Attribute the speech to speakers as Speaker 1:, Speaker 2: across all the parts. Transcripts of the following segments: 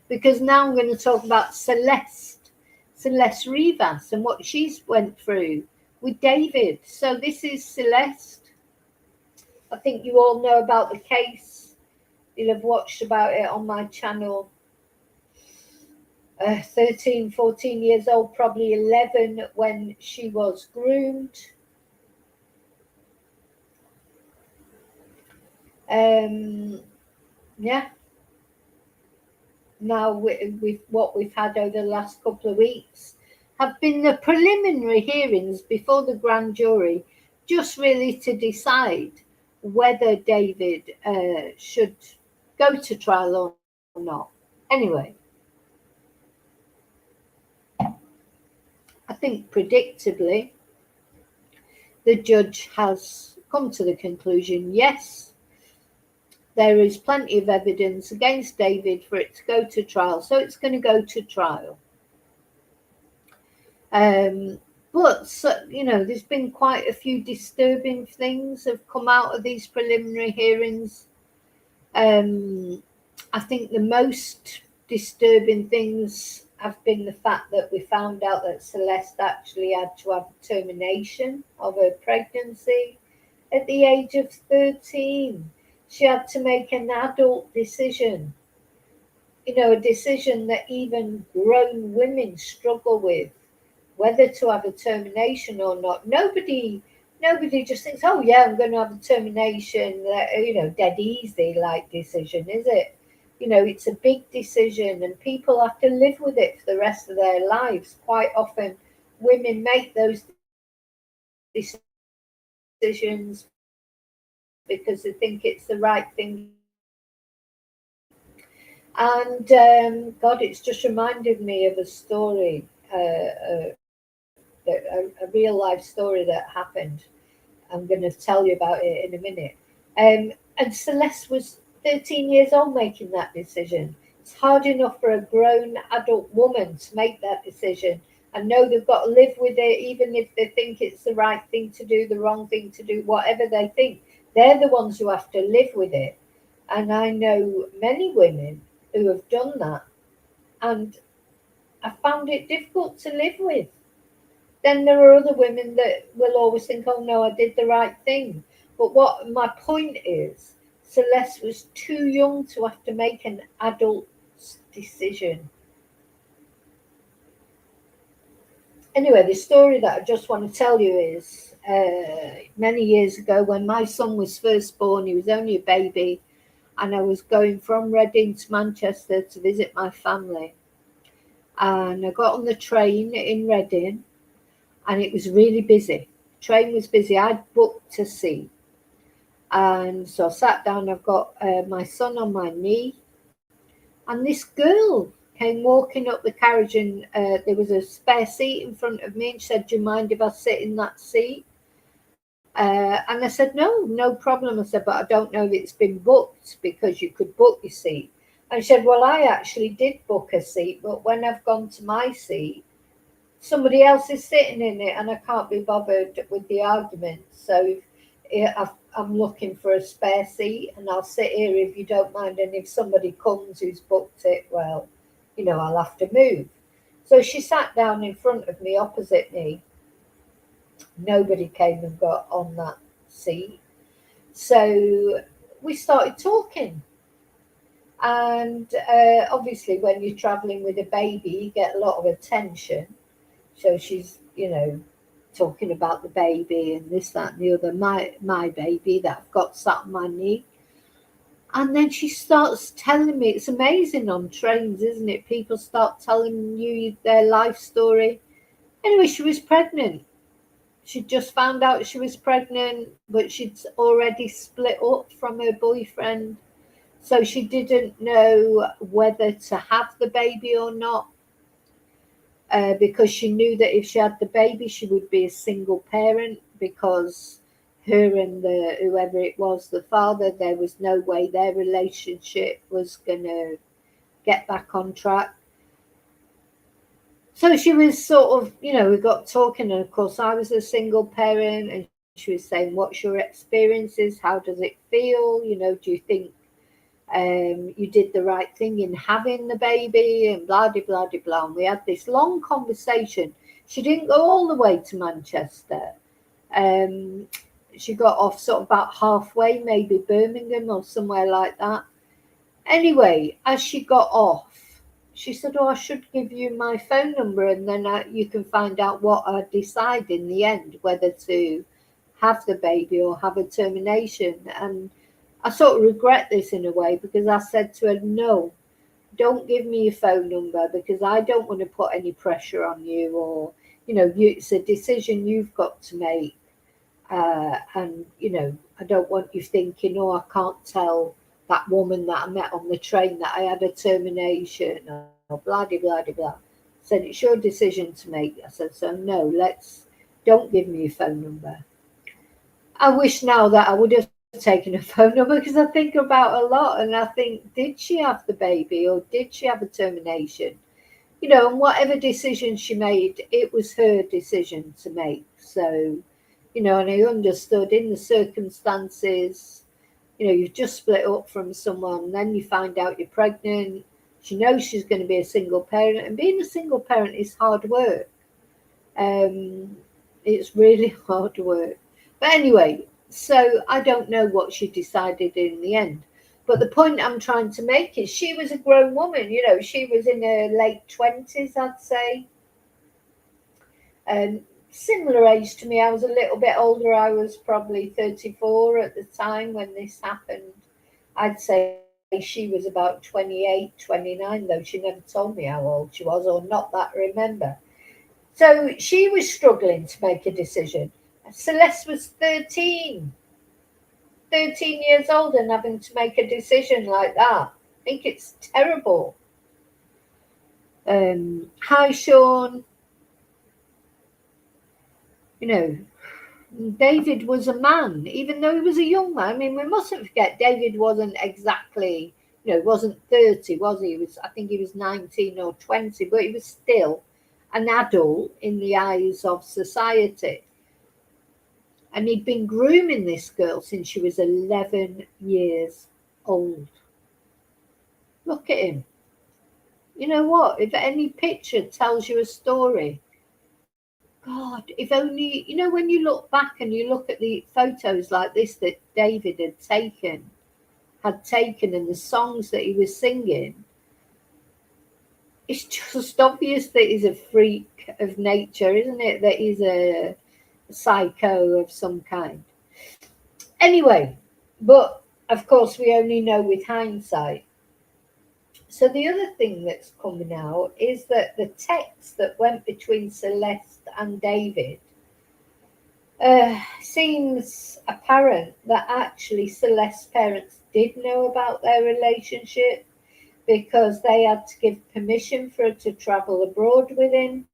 Speaker 1: because now I'm going to talk about Celeste Rivas, and what she's went through with David. So this is Celeste. I think you all know about the case. You'll have watched about it on my channel. 13, 14 years old, probably 11 when she was groomed. Yeah. Now with what we've had over the last couple of weeks have been the preliminary hearings before the grand jury, just really to decide whether David should go to trial or not. Anyway, I think predictably the judge has come to the conclusion, yes, there is plenty of evidence against David for it to go to trial, so it's going to go to trial. But there's been quite a few disturbing things have come out of these preliminary hearings. I think the most disturbing things have been the fact that we found out that Celeste actually had to have termination of her pregnancy at the age of 13. She had to make an adult decision, a decision that even grown women struggle with, whether to have a termination or not. Nobody just thinks, oh yeah, I'm going to have a termination, dead easy like decision, is it? It's a big decision and people have to live with it for the rest of their lives. Quite often women make those decisions because they think it's the right thing. And God, it's just reminded me of a story, a real life story that happened. I'm going to tell you about it in a minute. And Celeste was 13 years old making that decision. It's hard enough for a grown adult woman to make that decision and know they've got to live with it, even if they think it's the right thing to do, the wrong thing to do, whatever they think. They're the ones who have to live with it. And I know many women who have done that, and I found it difficult to live with. Then there are other women that will always think, oh no, I did the right thing. But what my point is, Celeste was too young to have to make an adult decision. Anyway, the story that I just want to tell you is many years ago when my son was first born, he was only a baby, and I was going from Reading to Manchester to visit my family. And I got on the train in Reading, and it was really busy. The train was busy. I'd booked a seat. And so I sat down, I've got my son on my knee, and this girl came walking up the carriage, and there was a spare seat in front of me, and she said, do you mind if I sit in that seat? And I said, no problem. I said, but I don't know if it's been booked, because you could book your seat. And she said, well, I actually did book a seat, but when I've gone to my seat, somebody else is sitting in it, and I can't be bothered with the argument. So I'm looking for a spare seat, and I'll sit here if you don't mind. And if somebody comes who's booked it, well, I'll have to move. So she sat down in front of me, opposite me. Nobody came and got on that seat. So we started talking. And obviously when you're traveling with a baby, you get a lot of attention. So she's, talking about the baby and this, that, and the other, my baby that I've got sat on my knee. And then she starts telling me, it's amazing on trains, isn't it? People start telling you their life story. Anyway, she was pregnant. She'd just found out she was pregnant, but she'd already split up from her boyfriend. So she didn't know whether to have the baby or not. Because she knew that if she had the baby, she would be a single parent, because her and whoever it was, the father, there was no way their relationship was going to get back on track. So she was sort of, we got talking, and of course I was a single parent, and she was saying, what's your experiences? How does it feel? Do you think You did the right thing in having the baby and blah, blah, blah, blah, blah. And we had this long conversation. She didn't go all the way to Manchester. Um, she got off sort of about halfway, maybe Birmingham or somewhere like that. Anyway, as she got off, she said, "Oh, I should give you my phone number, and then you can find out what I decide in the end, whether to have the baby or have a termination." And I sort of regret this in a way, because I said to her, "No, don't give me your phone number, because I don't want to put any pressure on you, or, it's a decision you've got to make. And, I don't want you thinking, oh, I can't tell that woman that I met on the train that I had a termination, or blah, blah, blah, blah, blah." I said, "It's your decision to make." I said, "So no, don't give me your phone number." I wish now that I would have taken a phone number, because I think about a lot, and I think, did she have the baby, or did she have a termination? And whatever decision she made, it was her decision to make. So, and I understood in the circumstances, you've just split up from someone, then you find out you're pregnant. She knows she's going to be a single parent, and being a single parent is hard work. It's really hard work. But anyway, so I don't know what she decided in the end. But the point I'm trying to make is, she was a grown woman. She was in her late 20s, I'd say. Similar age to me. I was a little bit older. I was probably 34 at the time when this happened. I'd say she was about 28, 29, though she never told me how old she was, or not that I remember. So she was struggling to make a decision. Celeste was 13 years old, and having to make a decision like that. I think it's terrible. Hi, Sean. David was a man, even though he was a young man. I mean, we mustn't forget, David wasn't exactly, wasn't 30, was he? I think he was 19 or 20, but he was still an adult in the eyes of society. And he'd been grooming this girl since she was 11 years old. Look at him. You know what? If any picture tells you a story, God, if only, when you look back and you look at the photos like this that David had taken, and the songs that he was singing, it's just obvious that he's a freak of nature, isn't it? That he's a psycho of some kind. Anyway, but of course we only know with hindsight. So the other thing that's coming out is that the text that went between Celeste and David, seems apparent that actually Celeste's parents did know about their relationship, because they had to give permission for her to travel abroad with him.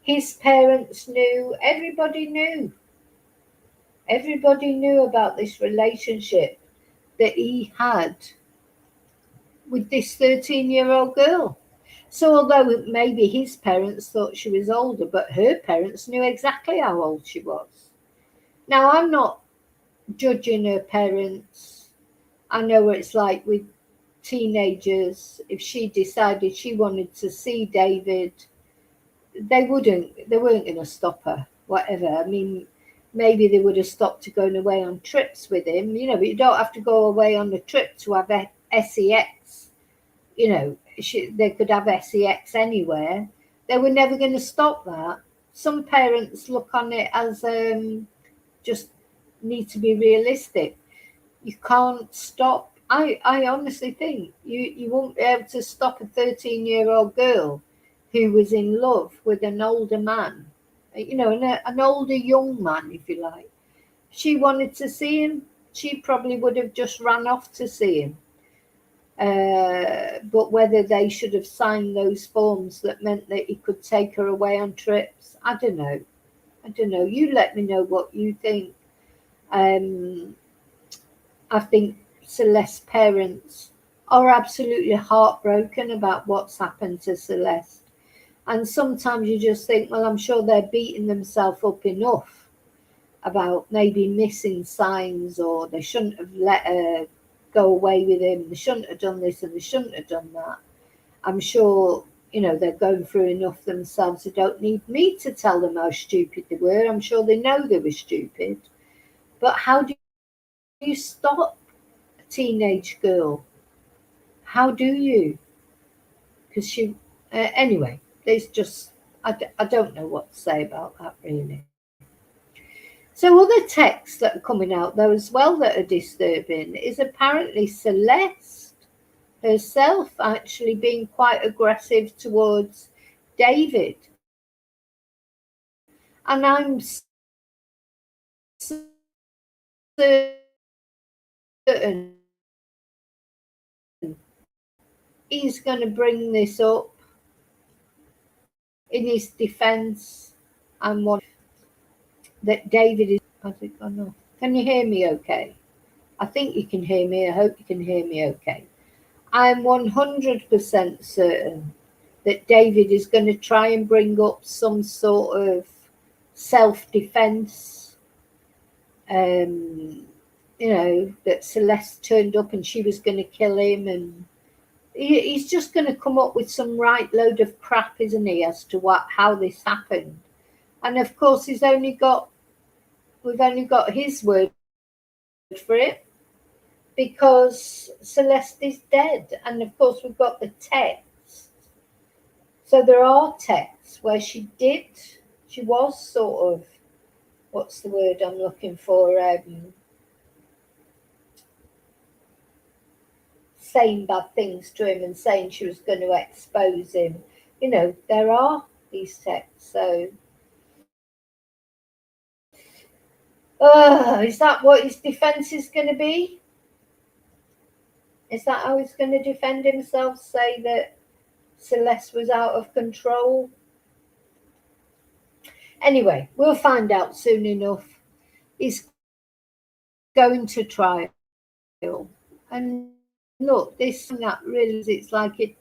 Speaker 1: His parents knew. Everybody knew. Everybody knew about this relationship that he had with this 13-year-old girl. So although maybe his parents thought she was older, but her parents knew exactly how old she was. Now, I'm not judging her parents. I know what it's like with teenagers. If she decided she wanted to see David, they weren't going to stop her, whatever. I mean, maybe they would have stopped her going away on trips with him, but you don't have to go away on a trip to have sex. They could have sex anywhere. They were never going to stop that. Some parents look on it as just need to be realistic. You can't stop. I honestly think you won't be able to stop a 13-year-old girl who was in love with an older man, an older young man, if you like. She wanted to see him. She probably would have just ran off to see him. But whether they should have signed those forms that meant that he could take her away on trips, I don't know. You let me know what you think. I think Celeste's parents are absolutely heartbroken about what's happened to Celeste. And sometimes you just think, well, I'm sure they're beating themselves up enough about maybe missing signs, or they shouldn't have let her go away with him. They shouldn't have done this and they shouldn't have done that. I'm sure, they're going through enough themselves. They don't need me to tell them how stupid they were. I'm sure they know they were stupid. But how do you stop a teenage girl? How do you? Because anyway, there's just, I don't know what to say about that really. So other texts that are coming out though as well that are disturbing is apparently Celeste herself actually being quite aggressive towards David. And I'm certain he's going to bring this up in his defence and what that David is. I think I know. Can you hear me okay? I think you can hear me. I hope you can hear me okay. I'm 100% certain that David is going to try and bring up some sort of self-defense. That Celeste turned up and she was going to kill him, and he's just going to come up with some right load of crap, isn't he, as to how this happened. And of course we've only got his word for it, because Celeste is dead. And of course we've got the text. So there are texts where she was sort of, what's the word I'm looking for, saying bad things to him and saying she was going to expose him. There are these texts. So is that what his defence is going to be? Is that how he's going to defend himself? Say that Celeste was out of control? Anyway, we'll find out soon enough. He's going to trial. And look, this that really, it's like it,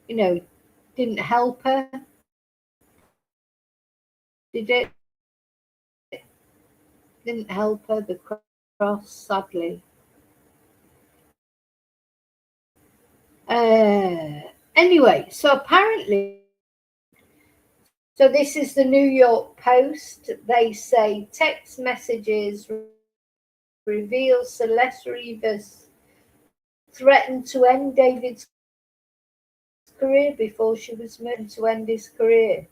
Speaker 1: didn't help her. Did it? Didn't help her, the cross, sadly. Anyway, so apparently, so this is the New York Post. They say text messages reveal Celeste Rivas threatened to end David's career before she was meant to end his career.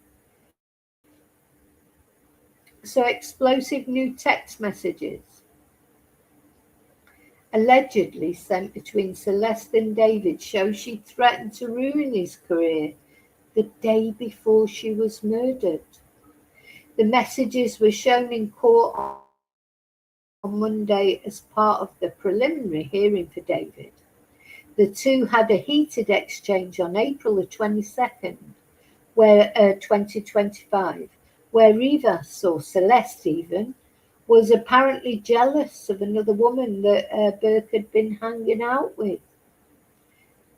Speaker 1: So explosive new text messages allegedly sent between Celeste and David show she threatened to ruin his career the day before she was murdered. The messages were shown in court on Monday as part of the preliminary hearing for David. The two had a heated exchange on April the 22nd, 2025, where Rivas, or Celeste even, was apparently jealous of another woman that Burke had been hanging out with.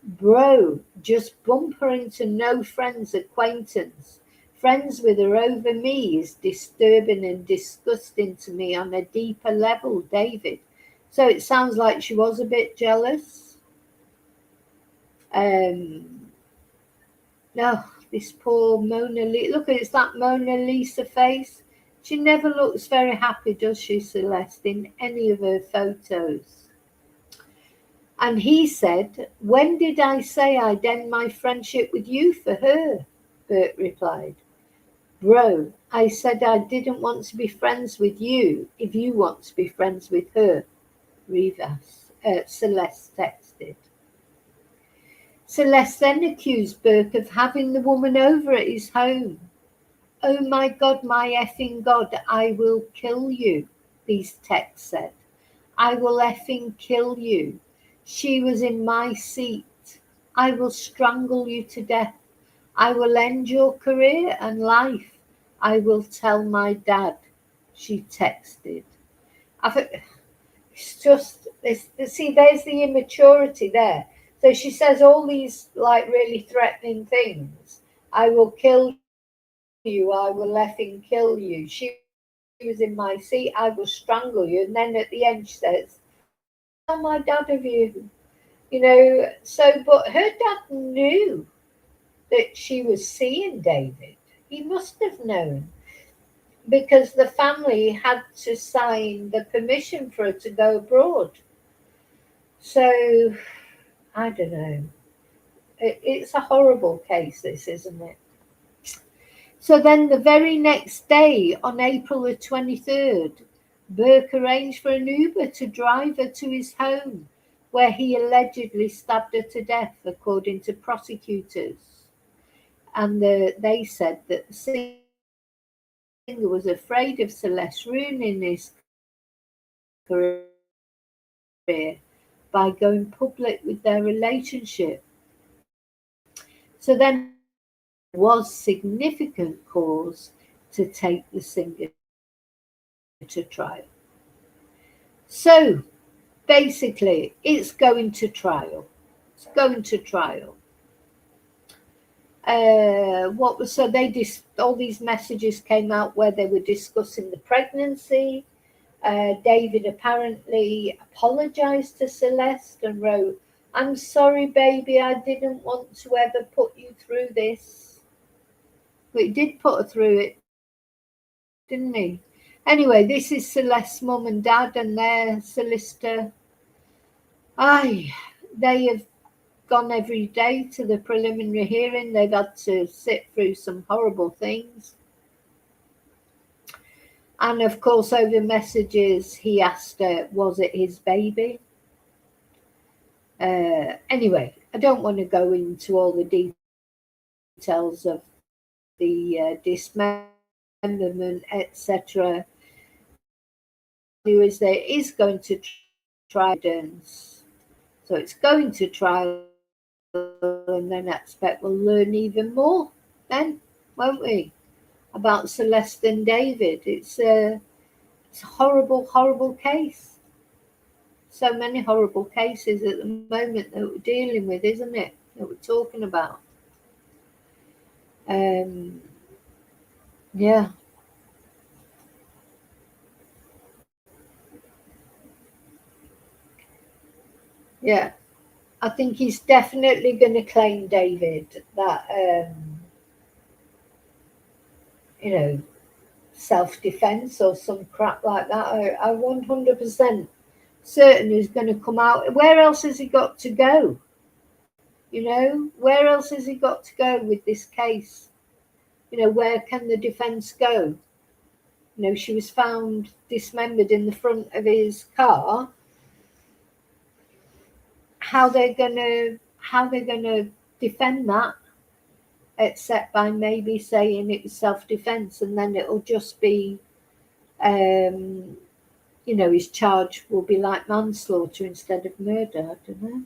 Speaker 1: Bro, just bump her into no friends acquaintance. Friends with her over me is disturbing and disgusting to me on a deeper level, David. So it sounds like she was a bit jealous. No, this poor Mona Lisa. Look, it's that Mona Lisa face. She never looks very happy, does she, Celeste, in any of her photos? And he said, "When did I say I'd end my friendship with you for her?" Bert replied. "Bro, I said I didn't want to be friends with you if you want to be friends with her," Celeste texted. Celeste then accused Burke of having the woman over at his home. "Oh my effing God, I will kill you," these texts said. "I will effing kill you. She was in my seat. I will strangle you to death. I will end your career and life. I will tell my dad," she texted. It's just, see, there's the immaturity there. So she says all these like really threatening things. "I will kill you. I will effing kill you. She was in my seat. I will strangle you." And then at the end she says, tell my dad of you? You know, so, but her dad knew that she was seeing David. He must have known because the family had to sign the permission for her to go abroad. So, I don't know. It's a horrible case, this, isn't it? So then the very next day, on April the 23rd, Burke arranged for an Uber to drive her to his home, where he allegedly stabbed her to death, according to prosecutors. And they said that the singer was afraid of Celeste ruining his career by going public with their relationship. So then was significant cause to take the singer to trial. So basically, it's going to trial. It's going to trial. What was so they all these messages came out where they were discussing the pregnancy. David apparently apologized to Celeste and wrote, "I'm sorry, baby, I didn't want to ever put you through this." But he did put her through it, didn't he? Anyway, this is Celeste's mum and dad and their solicitor. Aye, they have gone every day to the preliminary hearing. They've had to sit through some horrible things. And of course, over messages, he asked her, was it his baby? Anyway, I don't want to go into all the details of the dismemberment, etc. Is there is going to try evidence. So it's going to trial, and then I expect we'll learn even more then, won't we? About Celeste and David. It's a horrible, horrible case. So many horrible cases at the moment that we're dealing with, isn't it? That we're talking about. Yeah. Yeah. I think he's definitely going to claim, David, that, you know, self-defense or some crap like that. I 100% certain he's going to come out. Where else has he got to go? You know, where else has he got to go with this case? You know, where can the defense go? You know, she was found dismembered in the front of his car. How they're gonna defend that, except by maybe saying it was self-defense, and then it'll just be, you know, his charge will be like manslaughter instead of murder. I don't know.